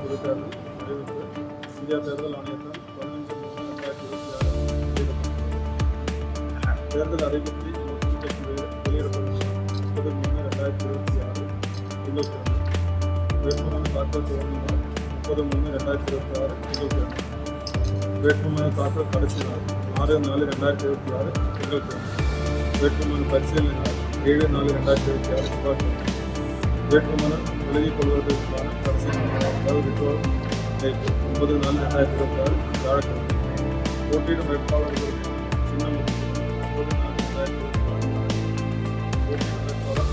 பொதுத்தேர்தல் நடைபெற்று இந்தியா தேர்தல் ஆணையத்தால் 15/3/2024 தேர்தல் அறிவிப்பை வெளியிடப்படும் 30/3/2026 திங்கட்கிழமை. வேட்புமனு தாக்கல் துவங்கினார் 30/3/2026 திங்கட்கிழமை. வேட்புமனு தாக்கல் கடைசி நாள் 6/4/2026 திங்கட்கிழமை. வேட்புமனு பரிசீலனை நாள் 7/4/2026 செவ்வாய்க்கிழமை. வேட்புமனு விலகிக் கொள்வதற்கான கடைசி நாள் அதாவது ரிட்டோல் டேட் 9/4/2026 வியாழக்கிழமை. போட்டியிடும் வேட்பாளர்களுக்கு சின்னம் 9/4/2026 போட்டியிடும் வேட்பாளர்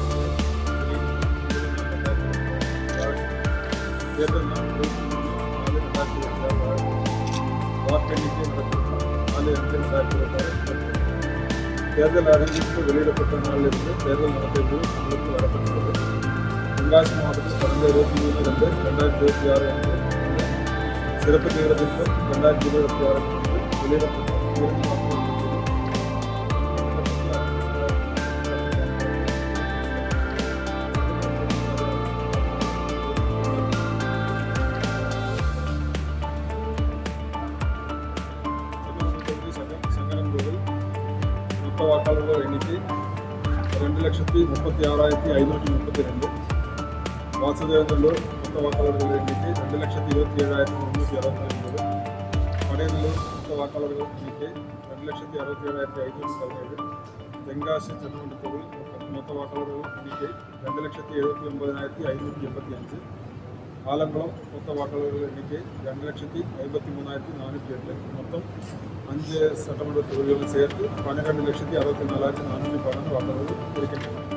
தேர்தல் நாள் 23/4/2026 வாக்கு எண்ணிக்கை நடக்கும் 4/5/2026. தேர்தல் அறிவிப்பு வெளியிடப்பட்ட நாளிலிருந்து தேர்தல் நடத்தை அமலுக்கு வரப்பட்டுள்ளது. தென்காசி மாவட்டத்தில் கடந்த 23/2/2026 அன்று சிறப்பு தீவிரத்திற்கு 2026 வெளியிடப்பட்ட இறுதி வாக்கு மொத்த வாக்காளர்கள் எண்ணிக்கை 2,36,532. வாசுதேவநல்லூர் மொத்த வாக்காளர்கள் எண்ணிக்கை 2,27,369. படையநல்லூர் மொத்த வாக்காளர்கள் எண்ணிக்கை 2,67,517. தென்காசி சட்டமன்ற தொகுதி மொத்த வாக்காளர்கள் எண்ணிக்கை 2,79,585. ஆலங்குளம் மொத்த வாக்காளர்கள் எண்ணிக்கை 2,53,408. மொத்தம் 5 சட்டமன்ற தொகுதிகளும் சேர்த்து 12,64,412 வாக்காளர்கள் இருக்கின்றனர்.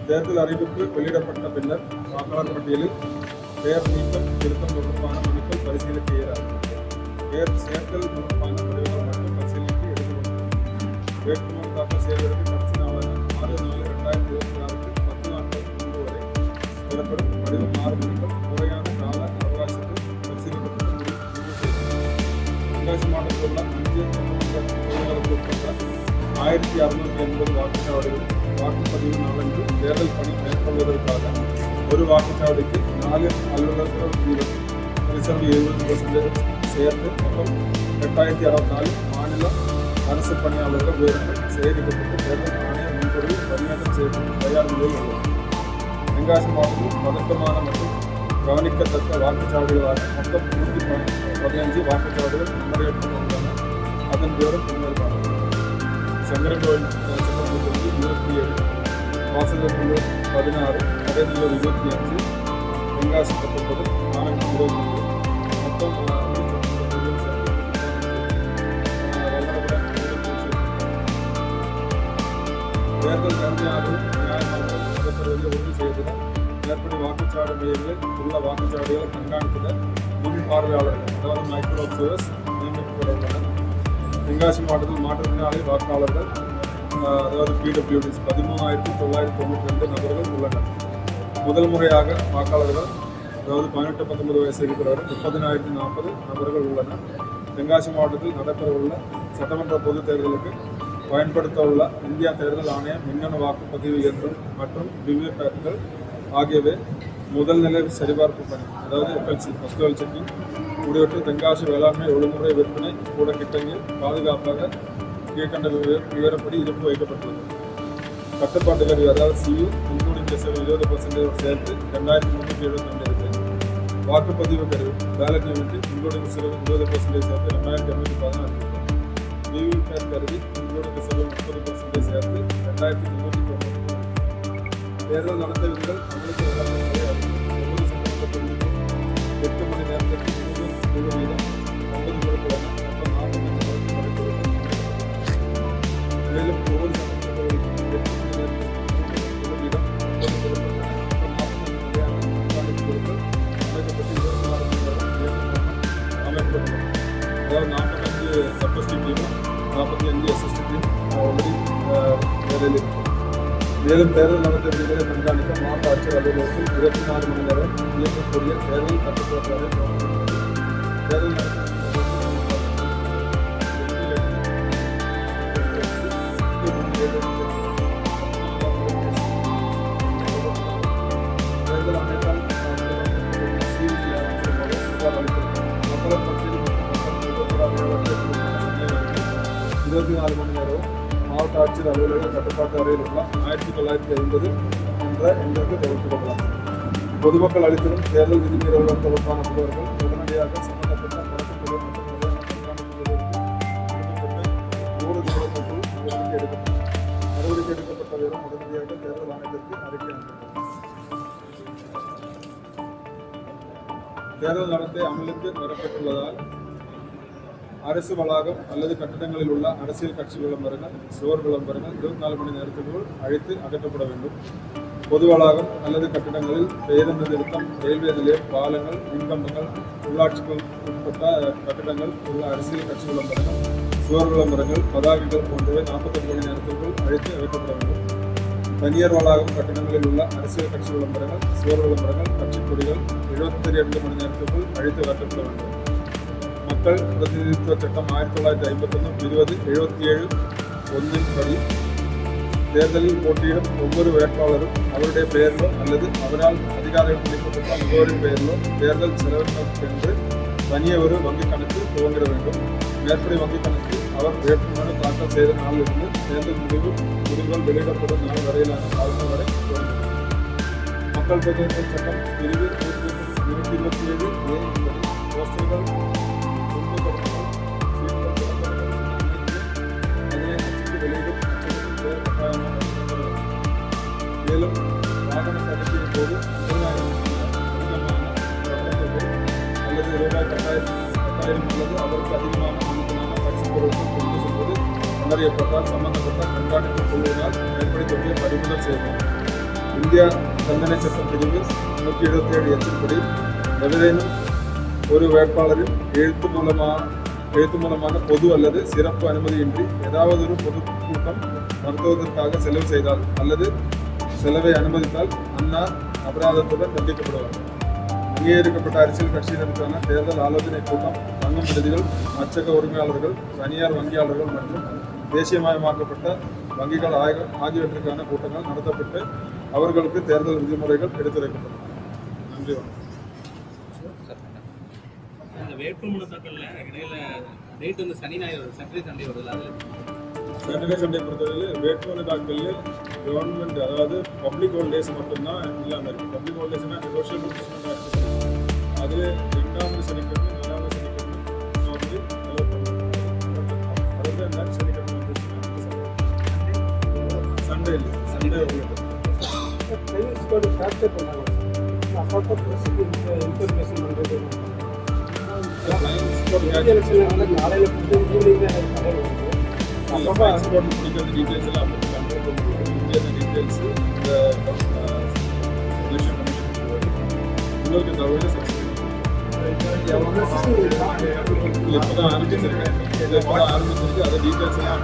தேர்தல் அறிவிப்பு வெளியிடப்பட்ட பின்னர் வாக்காளர் பட்டியலில் பெயர் நீக்கம் திருத்தம் தொடர்பான மனுக்கள் பரிசீலிக்க இயலாது. பெயர் சேர்த்தல் தொடர்பான படிவங்கள் மட்டும் பரிசீலனைக்கு எடுத்துக்கொள்ளப்படும். வேட்புமனு தாக்கல் செய்வதற்கு கடைசி நாளான 6/4/2026 10 நாட்கள் முன்பு வரை பெறப்படும் படிவம் 6 மனுக்கள் முறையான கால அவகாசத்தில் பரிசீலிக்கப்பட்டு முடிவு செய்தது. தென்காசி மாவட்டத்தில் உள்ள 5 சட்டமன்ற தொகுதிகளுக்கு உட்பட்ட 1680 வாக்குச்சாவடிகள் வாக்குப்பதிவு நாளன்று தேர்தல் பணி மேற்கொள்வதற்காக ஒரு வாக்குச்சாவடிக்கு 4 அலுவலர்கள் வீதம் ரிசர்வ் 70% சேர்த்து மொத்தம் 8,064 மாநில அரசு பணியாளர்கள் விவரங்கள் சேகரிக்கப்பட்டு தேர்தல் ஆணைய முன்பதிவில் பரிமாற்றம் செய்யப்பட்டு தயார் நிலையில் உள்ளது. தென்காசி மாவட்டத்தில் பதட்டமான மற்றும் கவனிக்கத்தக்க வாக்குச்சாவடிகளாக மொத்தம் 115 வாக்குச்சாவடிகள் முறையிட்டுள்ளன. அதன் விவரம் பின்வருமாறு: சங்கரன்கோவில் சட்டமன்ற தொகுதி 27, வாசுதேவநல்லூர் 16, படையநல்லூர் 25, தென்காசி 19, ஆலங்குளம் 22, மொத்தம் 5 சட்டமன்ற தொகுதிகள் சேர்த்து தேர்தல் கருதியாகவும் நியாயமாகவும் நடைபெறுவதை உறுதி செய்தனர். மேற்படி வாக்குச்சாவடி மையங்களில் உள்ள வாக்குச்சாவடிகளை கண்காணித்த முன் பார்வையாளர்கள் அதாவது மைக்ரோ அப்சர்வர்ஸ் நியமிக்கப்பட உள்ளனர். தென்காசி மாவட்டத்தில் மாற்றுத்திறனாளி வாக்காளர்கள் அதாவது PWDs 13,992 நபர்கள் உள்ளனர். முதல் முறையாக வாக்காளர்கள் அதாவது 18-19 வயசு இருக்கிறவர்கள் 30,040 நபர்கள் உள்ளனர். தென்காசி மாவட்டத்தில் நடைபெறவுள்ள சட்டமன்ற பொதுத் தேர்தலுக்கு பயன்படுத்த உள்ள இந்தியா தேர்தல் ஆணைய மின்னணு வாக்குப்பதிவு இயந்திரம் மற்றும் விவிபேட்கள் ஆகியவை முதல் நிலை சரிபார்ப்பு பணி அதாவது FLC ஃபர்ஸ்ட் லெவல் செக்கிங் முடிவற்று தென்காசி வேளாண்மை ஒழுங்குமுறை விற்பனை கூட கிட்டங்கில் பாதுகாப்பாக கீழ்கண்ட விவரப்படி இருப்பு வைக்கப்பட்டுள்ளது. கட்டுப்பாட்டு கருவி அதாவது CU இன்க்ளூடிங் கெசல் 20% சேர்த்து 2,372 இருக்கு. வாக்குப்பதிவு கருவி பேலட் யூனிட் இன்க்ளூடிங் கெசல் 20% சேர்த்து 2,216 இருக்கு. விவிபேட் கருவி இன்க்ளூடிங் கெசல் 30% சேர்த்து 2,390. தேர்தல் நடத்தை விதிகள் அமலுக்கு வரப்பட்டதை ஒவ்வொரு சட்டமன்ற தொகுதிக்கும் 8 மணி நேரத்திற்கு 3 வீதம் 9 கொடுத்துள்ளன. மொத்தம் 40 கொடுத்துள்ளது. மேலும் ஒவ்வொரு சட்டமன்ற தொகுதிக்கும் 8 மணி நேரத்திற்கு 3 வீதம் 9 கொடுத்துள்ளன. மொத்தம் 40 நிலையான கண்காணிப்பு குழுக்கள் அமைக்கப்பட்டு 26 மணி நேரம் அமைக்கப்பட்டுள்ளன. அதாவது 45 சப்எஸ்டி டீமும் 45 SST டீம் ஆல்ரெடி வேலையில் இருக்கு. மேலும் தேர்தல் நடத்தை விதிகளை கண்காணிக்க மாவட்ட ஆட்சியர் அலுவலகத்தில் 24 மணி நேரம் இயக்கக்கூடிய தேர்தல் கட்டுப்பாட்டாளரை தேர்தல் தேர்தல் ஆணையத்தால் ஆட்சியர் அலுவலக கட்டுப்பாட்டு அறையில் உள்ள 1950 என்ற எண்ணிற்கு தொடர்பு கொள்ளலாம். பொதுமக்கள் அளித்திடும் தேர்தல் விதிமீறல்கள் தொடர்பான புகார்கள் உடனடியாக சம்பந்தப்பட்ட வழக்குத்துறை மற்றும் நிறுவனத்திற்கு 100 நிமிடத்திற்குள் நடவடிக்கை எடுக்கப்பட்ட வீதம் உடனடியாக தேர்தல் ஆணையத்திற்கு அறிக்கை அனுப்பப்படும். தேர்தல் நடத்தை அமலுக்கு வரப்பட்டுள்ளதால் அரசு வளாகம் அல்லது கட்டிடங்களில் உள்ள அரசியல் கட்சி விளம்பரங்கள், சுவர் விளம்பரங்கள் 24 மணி நேரத்திற்குள் அழித்து அகற்றப்பட வேண்டும். பொது வளாகம் அல்லது கட்டிடங்களில் பேருந்து நிறுத்தம், ரயில்வே நிலையம், பாலங்கள், மின்கம்பங்கள், உள்ளாட்சிகள் உட்பட்ட கட்டிடங்கள் உள்ள அரசியல் கட்சி விளம்பரங்கள், சுவர் விளம்பரங்கள், பதாகைகள் போன்றவை 48 மணி நேரத்திற்குள் அழித்து அகற்றப்பட வேண்டும். தனியார் வளாகம் கட்டிடங்களில் உள்ள அரசியல் கட்சி விளம்பரங்கள், சுவர் விளம்பரங்கள், கட்சிக் கொடிகள் 72 மணி நேரத்திற்குள் அழித்து அகற்றப்பட வேண்டும். மக்கள் பிரதிநிதித்துவ சட்டம் 1951-20/77 படி தேர்தலில் போட்டியிடும் ஒவ்வொரு வேட்பாளரும் அவருடைய பெயரிலோ அல்லது அவரால் அதிகாரிகள் அளிக்கப்பட்ட முகவரின் பெயரிலோ தேர்தல் செலவினருக்கென்று தனியே ஒரு வங்கிக் கணக்கு துவங்கிட வேண்டும். மேற்படி வங்கிக் கணக்கு அவர் வேட்புமனு தாக்கல் செய்த நாளிலிருந்து தேர்தல் முடிவுகள் வெளியிடப்படும் நாள் வரையிலான காலம் வரை துவங்கும். மக்கள் பிரதிநிதித்துவ சட்டம் பிரிவு 127A என்பது போஸ்டர்கள், மேலும் வாகன தணிக்கையின் போது 50,000 அல்லது ரூபாய் 10,000 அல்லது அதற்கு அதிகமான மதிப்பிலான பரிசு பொருட்கள் கொண்டு செல்வது கண்டறியப்பட்டால் சம்பந்தப்பட்ட கண்காணிப்பு குழுவினால் மேற்படி தொகையை பறிமுதல் செய்யலாம். இந்தியா தண்டனை சட்டம் பிரிவு 177 படி எவரேனும் ஒரு வேட்பாளரின் எழுத்து மூலமான பொது அல்லது சிறப்பு அனுமதியின்றி ஏதாவது ஒரு பொதுக்கூட்டம் நடத்துவதற்காக செலவு செய்தால் அல்லது செலவை அனுமதித்தால் அன்னார் அபராதத்துடன் தண்டிக்கப்படுவார். அங்கீகரிக்கப்பட்ட அரசியல் கட்சியினருக்கான தேர்தல் ஆலோசனை கூட்டம், தங்கும் விடுதிகள், அச்சக உரிமையாளர்கள், தனியார் வங்கியாளர்கள் மற்றும் தேசியமயமாக்கப்பட்ட வங்கிகள் ஆகியவற்றுக்கான கூட்டங்கள் நடத்தப்பட்டு அவர்களுக்கு தேர்தல் விதிமுறைகள் எடுத்துரைக்கப்படும். நன்றி. வேட்புமனு தாக்கல்ல இடையில டேட் வந்து சனி ஞாயிறு சாட்டர்டே சண்டே வருது. அதில் சாட்டர்டே சண்டே பொறுத்தவரையில் வேட்புமனு தாக்கல் கவர்மெண்ட், அதாவது பப்ளிக் ஹாலிடேஸ் மட்டும்தான் இல்லாமல் இருக்குது. பப்ளிக் ஹாலிடேஸ்னா நெகோஷியபிள் அதில் 2வது சனிக்கிழமை 4வது சனிக்கிழமை வந்து அலோவ் பண்ணுவோம். அதாவது நெக்ஸ்ட் சனிக்கிழமை வந்து சண்டே இல்லை, சண்டே உங்களுக்கு கேப்சர் பண்ணுவாங்க. இன்ஃபர்மேஷன் பண்ணுறது டீட்டெயில்ஸ் எல்லாம் டீட்டெயில்ஸ் இந்த உங்களுக்கு தகவலை எப்போதான் ஆரம்பிச்சிருக்கு அதை டீட்டெயில்ஸ் எல்லாம்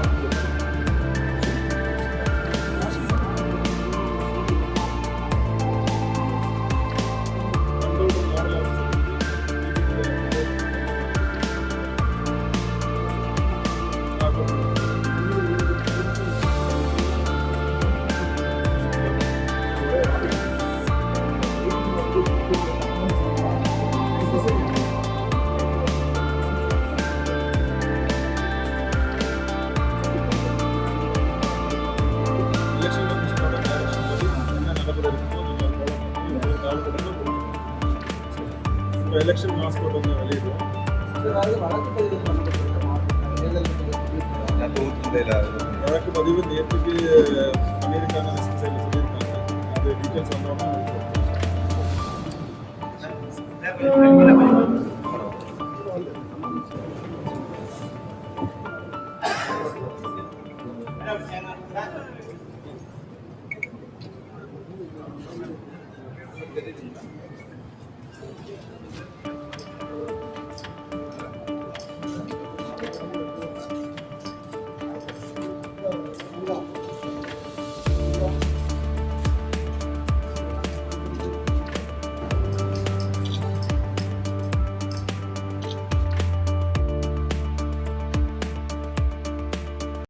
எலெக்ஷன் மாஸ்கோட் வந்து வெளியிடுவோம். வழக்கு பதிவு நேற்றுக்கு பண்ணியிருக்காங்க, லிஸ்ட் சைடில் சொல்லியிருக்காங்க. அது டீட்டெயில்ஸ் வந்தோம்னா